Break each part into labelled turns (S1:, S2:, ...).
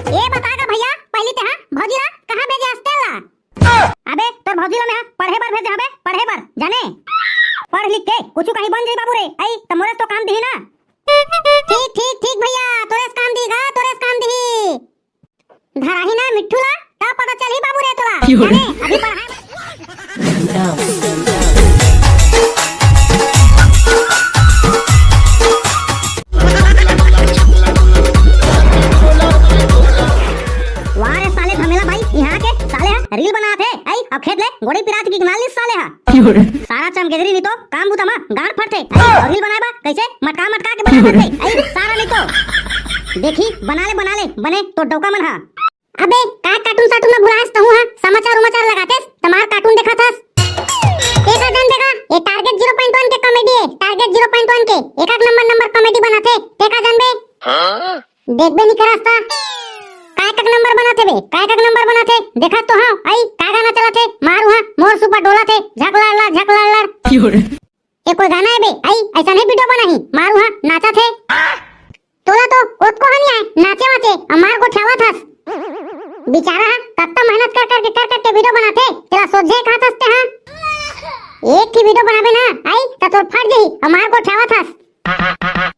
S1: ए बतागा भैया पहली ते हां भौजीला कहां भेजे हस्तेला? अबे तोर भौजीला में पढ़े बर भेजे हबे, पढ़े बर जाने पढ़ लिख के कुछ कहीं बन जाई बाबू रे। आई तमोरे तो काम दी ना। ठीक ठीक ठीक भैया तोरेस काम दीगा, तोरेस काम दी धराही ना मिठूला ता पता चली बाबू रे तोला जाने अभी पढ़ाई रील बना थे। आई अब खेत ले गोड़ी पिरात की गनाली साले हा सारा चमगेदरी नहीं तो काम बुता मा गांठ फटते। और रील बनाए बा कैसे मटका मटका के बना देते। आई सारा नहीं तो देखी बना ले बने तो डौका मन हा। अबे का कार्टून साटून में भुलास तो हां समाचार लगाते तमार कार्टून देखा था। एक आदम देखा ये टारगेट 0.1 के कॉमेडी है। टारगेट 0.1 के एक नंबर कॉमेडी बनाते देखा जान बे हां देख बे नहीं करास्ता काय तक नंबर बनाते बे काय तक नंबर बनाते देखा तो हां। आई का गाना चलाते मारू हां मोर सुपर डोलाते झकलाला ये कोई गाना है बे? आई ऐसा नहीं वीडियो बनाही मारू हां नाचा थे तोला तो ओत को हनी आए नाचे वाचे अमार को छावा था बेचारा कत्ता मेहनत कर के वीडियो बनाते तेरा सोचे कहां थसते हां एक ही वीडियो बनाबे ना आई त तोर फट जही अमार को छावा था।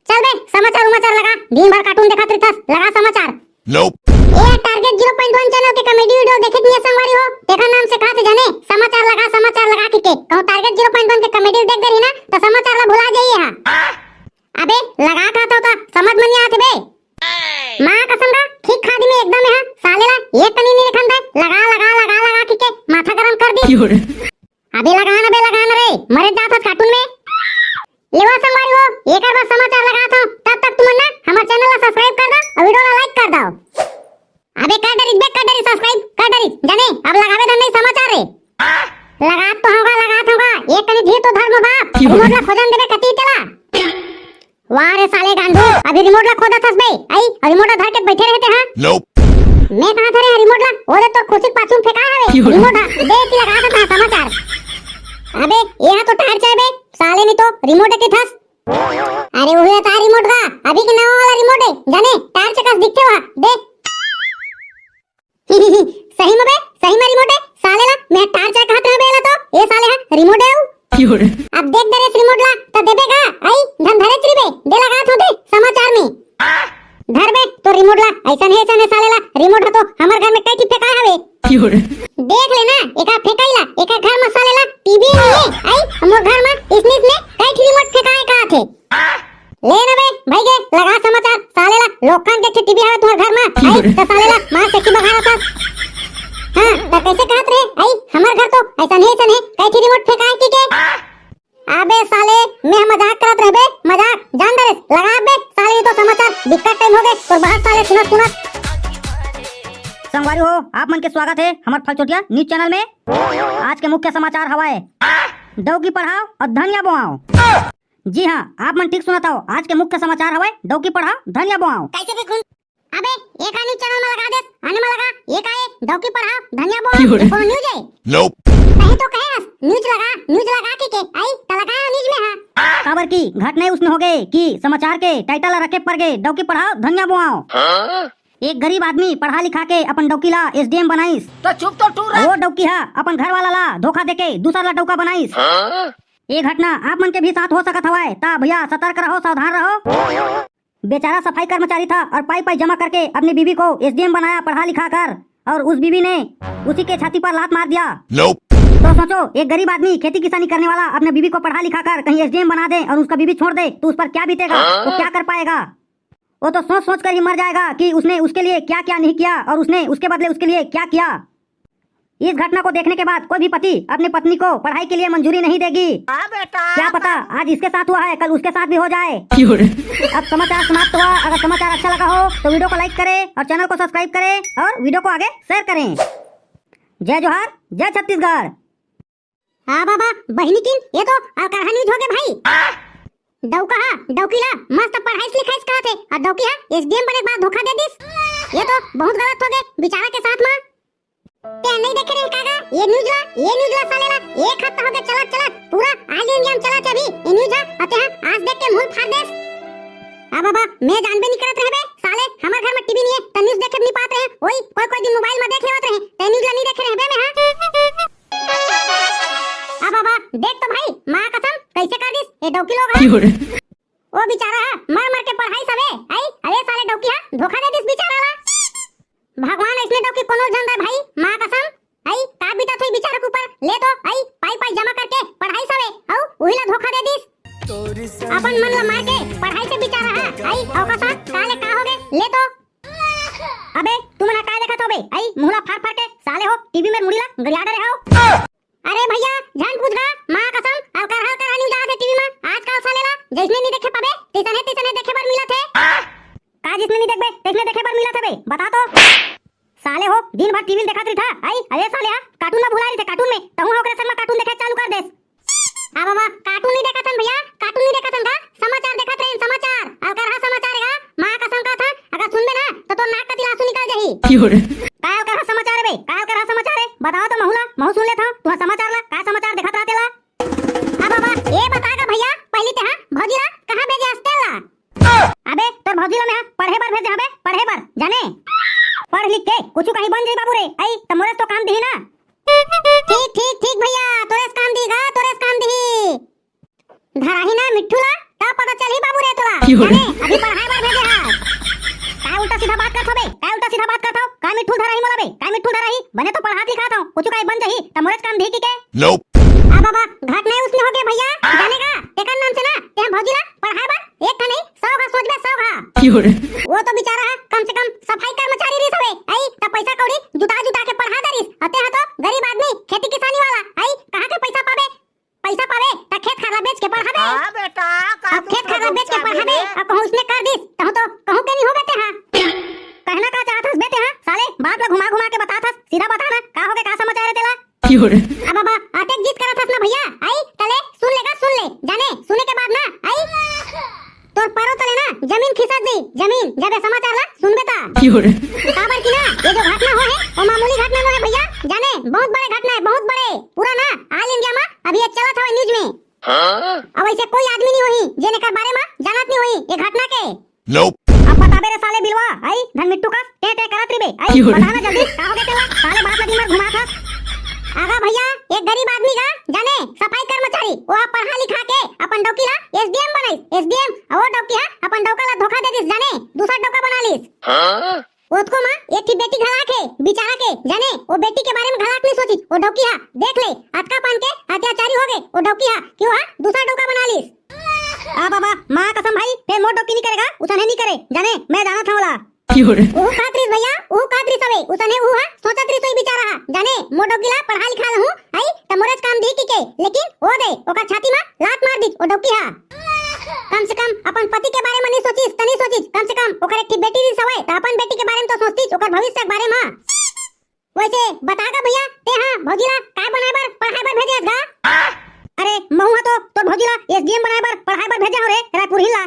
S1: चल बे समाचार लगा दिन भर कार्टून देखत रहथस लगा समाचार।
S2: Nope.
S1: ये टारगेट 0.1 चैनल के कॉमेडी वीडियो देखे दिए संगवारी हो देखा नाम से कहां जाने समाचार लगा के कहूं टारगेट 0.1 के कॉमेडी देख दे रही ना तो समाचार ला भुला जाइए हां। अबे लगा का तो समझ में नहीं आते बे मां कसम का ठीक खादी में एकदम है साले ला एक तनी नहीं लिखन दे लगा के माथा गरम कर दी। अबे लगाना रे मरे जात कार्टून में लेवा संगवारी हो एक बार समाचार लगा था तब तक तुम ना हमारे चैनल ला सब्सक्राइब कर दो और वीडियो ला लाइक कर दो। अबे कर दरी सब्सक्राइब कर दरी जाने अब लगावे धन नहीं समाचार रे लगा तो होगा एक कनी धीर तो धर्म बाप रिमोट ला खोजन देबे कती चला वाह रे साले गांडू अभी रिमोट ला खोदा थस बे आई रिमोट धर के बैठे रहते हां।
S2: Nope.
S1: मैं कहां था रे रिमोट ला ओरे तो खुशी पाछू फेंका हवे रिमोट देख लगा था समाचार। अबे यहां तो टायर चाहे बे साले नहीं तो रिमोट के थस अरे वो था रिमोट का अभी के नवा वाला रिमोट है जाने टायर चकस दिखते हुआ देख सही में रिमोट है साले ला मैं टायर चक हाथ में बेला तो ये साले हां रिमोट है अब देख दे रे रिमोट ला तो देबेगा आई धन धरे त्रिबे दे लगा तो दे समाचार में धर बे तो रिमोट ला ऐसा नहीं साले ला रिमोट तो हमार घर में कई टिप फेंका हवे देख लेना एका फेंकाइला एका घर में साले ला टीवी है आई हमर घर में इसने कई रिमोट फेंकाए का थे ले ना बे भाई के लगा समाचार साले ला लोकन के टीवी है तुम्हारे घर में आई तो साले ला मार से की बघारा था हां तो कैसे कहत रहे आई हमार घर तो ऐसा नहीं कई रिमोट फेंकाए की के अबे साले मैं मजाक करत रहबे मजाक जान दे लगा बे साले तो समाचार दिक्कत टाइम हो गए तो बहुत साले सुना संगवारी हो आप मन के स्वागत है हमार फलचोटिया न्यूज चैनल में। आज के मुख्य समाचार हवाए डौकी पढ़ाओ और धनिया बोआओ। जी हां आप मन ठीक सुनत हो आज के मुख्य समाचार हवाए डौकी पढ़ाओ धनिया बोआओ। कैसे भी खुल अबे एक न्यूज चैनल में लगा दे आने में लगा एक आए डौकी पढ़ाओ धनिया बोआओ ये कौन न्यूज है?
S2: Nope.
S1: कहीं तो कहे न्यूज लगा के आई त लगाया न्यूज में हां खबर की घटना उसमें हो गए कि समाचार के टाइटल रखे पड़ गए डौकी पढ़ाओ धनिया बोआओ। एक गरीब आदमी पढ़ा लिखा के अपन डौकी ला एसडीएम बनाइस तो चुप तो टूर वो डौकी है अपन घर वाला ला धोखा देके दूसरा ला डौका बनाइस। ये घटना आप मन के भी साथ हो सकत हवाए ता भैया सतर्क रहो सावधान रहो। बेचारा सफाई कर्मचारी था और पाई जमा करके अपनी बीवी को एसडीएम बनाया पढ़ा लिखा कर और उस बीवी ने उसी के छाती पर लात मार दिया।
S2: Nope.
S1: तो सोचो एक गरीब आदमी खेती किसानी करने वाला अपने बीवी को पढ़ा लिखा कर कहीं एसडीएम बना दे और उसका बीवी छोड़ दे तो उस पर क्या बीतेगा वो क्या कर पाएगा? वो तो सोच कर ही मर जाएगा कि उसने उसके लिए क्या क्या नहीं किया और उसने उसके बदले उसके लिए क्या किया। इस घटना को देखने के बाद कोई भी पति अपनी पत्नी को पढ़ाई के लिए मंजूरी नहीं देगी। क्या पता आज इसके साथ हुआ है कल उसके साथ भी हो जाए। अब समाचार समाप्त हुआ। अगर समाचार अच्छा लगा हो तो वीडियो को लाइक करें और चैनल को सब्सक्राइब करें और वीडियो को आगे शेयर करें। जय जोहार जय छत्तीसगढ़। हाँ बाबा बहनी की ये तो कहानी हो गए भाई डौकीला मस्त पढ़ाई लिखाई कहा थे और डौकी एसडीएम बने के बाद धोखा दे दिस ये तो बहुत गलत हो गए बेचारा के साथ में ते नहीं देखे रे काका ये न्यूज ला साले ला एक हफ्ता हो गया चलत पूरा आज इंडिया चला अभी ये न्यूज आते हैं आज देख के मुंह फाड़ देस। हां बाबा मैं जानबे नहीं करत रहबे साले हमार घर में टीवी नहीं है तो न्यूज देखे नहीं पाते हैं ओ बेचारा मर मर के पढ़ाई सबे आई अरे साले डौकिया धोखा दे दिस बेचारा ला भगवान इसने डौकी कोनो जान दे भाई मां कसम आई का बीता थई बेचारा के ऊपर ले तो आई पाई पाई जमा करके पढ़ाई सबे औ ओहिला धोखा दे दिस अपन मन ला मार के पढ़ाई से बेचारा है आई औकसा साले का होगे ले तो अबे तुम ना काय देखत होबे आई मुहला फाड़ फाड़ के साले हो टीवी में मुड़ीला गरियाडे रहे हो अरे भैया जान पूछ गा मां कसम अब कर न्यूज आ थे टीवी में आजकल सालेला जैसने नहीं देखे पाबे तैसने देखे पर मिला थे का जिसने नहीं देखबे तैसने देखे पर मिला थे बे बता तो साले हो दिन भर टीवी देखत रही था आई अरे साले कार्टून में भुला रही थे कार्टून में तहु ओकरे संग में कार्टून देखे चालू कर देस आ बाबा कार्टून नहीं देखत हन भैया कार्टून नहीं देखत हन का समाचार देखत रहे समाचार अब कर समाचार है मां कसम का था अगर सुनबे ना तो नाक का आंसू निकल जाही काय कर समाचार है बे काय कर समाचार है बताओ तो महू सुन लेता तू समाचार ला का समाचार देखत रहते ला आ बाबा ए बतागा भैया पहली ते भौजीला कहां भेजे हस्ते ला अबे तोर भौजीला में पढ़े बर भेजे हबे पढ़े बर जाने पढ़ लिख के कुछ कहीं बन जाई बाबू रे आई तमरे तो काम दी ना ठीक भैया तोरेस काम दीगा तोरेस काम दी धराही ना मिठूला ता पता चली बाबू रे तोला जाने अभी पढ़ाई बर भेजे हा काय उल्टा सीधा बात करत होबे काय उल्टा सीधा बात करत हो काय मिठू धराही मोला बे काय मिठू धराही बने तो पढ़ात लिखात हूं कुछ कहीं बन जाही तमरेस काम दी के
S2: नोप
S1: आ बाबा घाट नहीं उसने हो गया भैया जानेगा तेकर नाम से ना ते भौजीला पढ़ाई बर एक का नहीं 100 का सोच बे 100 का वो तो बेचारा है कम से कम सफाई कर्मचारी री सबे आई त पैसा कौड़ी जुटा के पढ़ा दरिस अते ह तो गरीब आदमी खेती किसानी वाला आई कहां के पैसा पावे त खेत खाला बेच के पढ़ाबे हां बेटा अब खेत खाला बेच के पढ़ाबे अब कहूं उसने कर दिस कहूं तो कहूं के नहीं हो बेटे हां कहना का चाहत बेटे हां साले बात ला घुमा के बतात सीधा बता ना का होगे का समाचार है तेला आ बाबा अटक जीत करत हस ना भैया आई तले सुन ले जाने सुने के बाद ना आई तोर पैरों तले ना जमीन खिसक दी जमीन जब ये समाचार ला सुन बेटा काबर की ना ये जो घटना हो है वो मामूली घटना नहीं है भैया जाने बहुत बड़े घटना है बहुत बड़े पूरा ना ऑल इंडिया में अभी ये चला था न्यूज में अब ऐसे कोई आदमी नहीं होई जेने कर बारे में जानत नहीं होई ये घटना के अब बता बे रे साले बिलवा आई धन मिट्टू का टे करत री बे आई बताना जल्दी का हो गया तेला साले बात लगी मर घुमा था आगा भैया एक गरीब आदमी का जाने सफाई कर्मचारी वो पढ़ा लिखा के अपन डौकीला एसडीएम बनाई एसडीएम और वो डौकी अपन डौका ला धोखा दे दिस जाने दूसरा डौका बना लिस उसको मां एक थी बेटी घला के बेचारा के जाने वो बेटी के बारे में घलाट नहीं सोची वो डौकी देख ले अटका पान के अत्याचारी हो गए वो डौकी क्यों दूसरा डौका बना लिस आ बाबा मां कसम भाई फिर मोर डौकी नहीं करेगा उसने नहीं करे जाने मैं जाना था वाला ओ खातरी भैया ओ खातरी सबे उसने ऊ सोचत री सोई बेचारा जाने मोडो गिला पढ़ा लिखा लहू आई त मोरज काम दी के लेकिन ओ दे ओका छाती में लात मार दी ओ डौकी कम से कम अपन पति के बारे में नहीं सोचिस तनी सोचिस कम से कम ओकर एक बेटी री सवय त अपन बेटी के बारे में तो सोचतिस ओकर भविष्य के बारे में वैसे बतागा भैया ते हां भौजीला काय बनाए बर पढ़ाई बर भेजेस गा अरे महुआ तो भौजीला एसडीएम बनाए बर पढ़ाई बर भेजा हो रे रायपुर हिला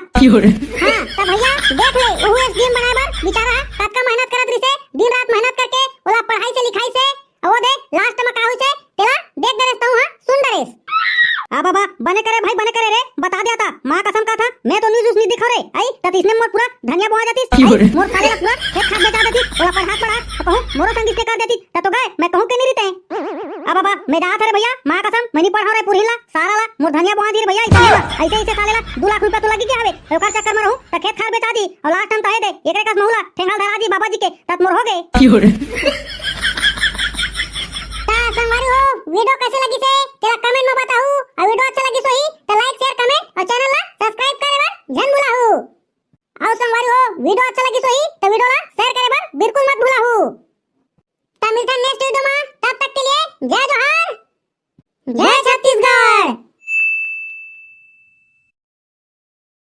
S1: हां त भैया देख ले वो एसडीएम बनाए बर बेचारा कतका मेहनत करत रही से दिन रात मेहनत करके ओला पढ़ाई से लिखाई से वो दे लास्ट में का होई से तेला देख दरेस तू हां सुन दरेस आ बाबा बने करे रे बता दिया था मां कसम का था मैं तो न्यूज़ नहीं दिखा रे आई त इसने मोर पूरा धनिया बोआ जाती मोर साले पूरा खेत खाद बेचा देती ओला पढ़ा कहूं मोरो संग से कर देती त तो गए मैं कहूं के नहीं रहते आ बाबा मैं जात रे भैया मां कसम मैं नहीं पढ़ा रे पुरहिला सारा ला मोर धनिया बोआ दी रे भैया ऐसे साले ला 2 लाख रुपया तो लगी के हवे ओकर चक्कर में रहूं त खेत खाद बेचा दी और लास्ट टाइम त दे एकरे कस महुला ठेंगल धरा दी बाबा जी के तत मोर हो गए संगवारी हो वीडियो कैसे लगी से तेरा कमेंट में बताऊ और वीडियो अच्छा लगी सो ही तो लाइक शेयर कमेंट और चैनल ला सब्सक्राइब करे बर जन भूला हो और संगवारी हो वीडियो अच्छा लगी सो ही तो वीडियो ला शेयर करे बर बिल्कुल मत भूला हो तब मिलते हैं नेक्स्ट वीडियो में तब तक के लिए जय जोहार जय